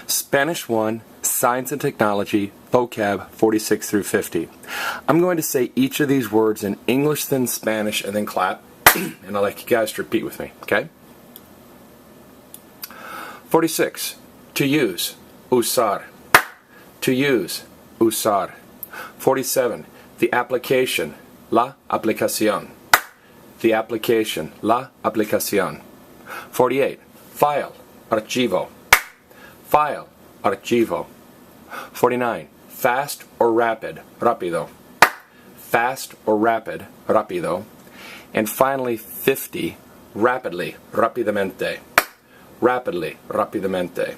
Spanish 1, Science and Technology, vocab 46 through 50. I'm going to say each of these words in English, then Spanish, and then clap, and I'd like you guys to repeat with me, okay? 46. To use, usar. To use, usar. 47. The application, la aplicación. The application, la aplicación. 48. File, archivo. File, archivo. 49. Fast or rapid, rápido. Fast or rapid, rápido. And finally, 50. Rapidly, rápidamente. Rapidly, rápidamente.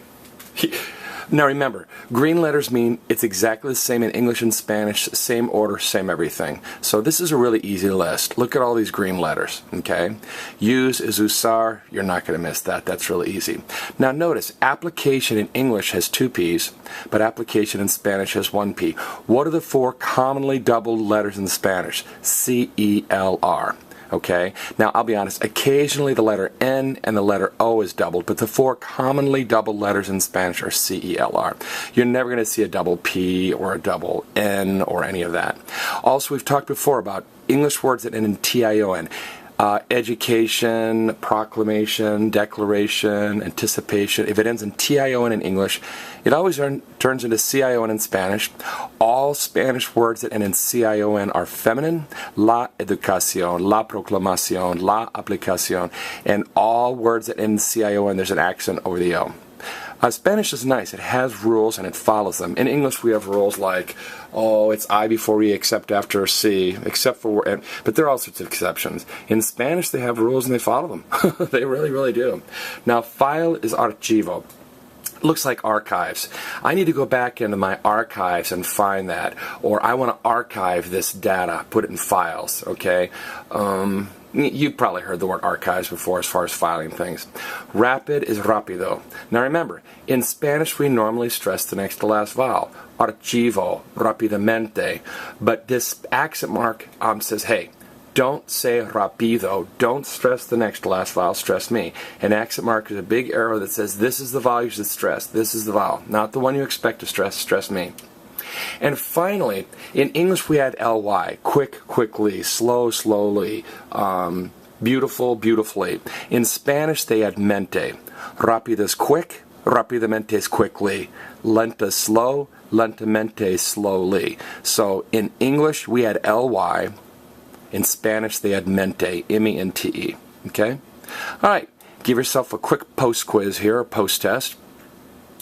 Now remember, green letters mean it's exactly the same in English and Spanish, same order, same everything. So this is a really easy list. Look at all these green letters, okay? Use is usar, you're not going to miss that. That's really easy. Now notice, application in English has 2 P's, but application in Spanish has 1 P. What are the 4 commonly doubled letters in Spanish? C-E-L-R. Okay, now I'll be honest, occasionally the letter N and the letter O is doubled, but the 4 commonly doubled letters in Spanish are C-E-L-R. You're never going to see a double P or a double N or any of that. Also, we've talked before about English words that end in T-I-O-N. Education, proclamation, declaration, anticipation. If it ends in T-I-O-N in English, it always turns into C-I-O-N in Spanish. All Spanish words that end in C-I-O-N are feminine. La educación, la proclamación, la aplicación. And all words that end in C-I-O-N, there's an accent over the O. Spanish is nice. It has rules and it follows them. In English, we have rules like, oh, it's I before E except after C, except for, but there are all sorts of exceptions. In Spanish, they have rules and they follow them. They really, really do. Now, file is archivo. Looks like archives. I need to go back into my archives and find that, or I want to archive this data, put it in files, okay? You've probably heard the word archives before as far as filing things. Rapid is rápido. Now remember, in Spanish we normally stress the next to last vowel. Archivo, rapidamente. But this accent mark says, hey, don't say rapido. Don't stress the next to last vowel. Stress me. An accent mark is a big arrow that says this is the vowel you should stress. This is the vowel. Not the one you expect to stress. Stress me. And finally, in English we add ly, quick, quickly, slow, slowly, beautiful, beautifully. In Spanish they add mente. Rápido is quick, rapidamente is quickly, lenta is slow, lentamente slowly. So in English we add ly, in Spanish they add mente, M-E-N-T-E. Okay? Alright, give yourself a quick post-quiz here, a post-test.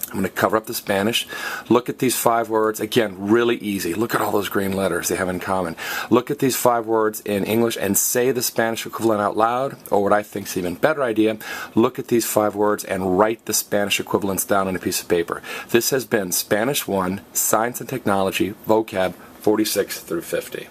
I'm going to cover up the Spanish. Look at these 5 words. Again, really easy. Look at all those green letters they have in common. Look at these 5 words in English and say the Spanish equivalent out loud, or what I think is an even better idea, look at these 5 words and write the Spanish equivalents down on a piece of paper. This has been Spanish 1, Science and Technology, vocab 46 through 50.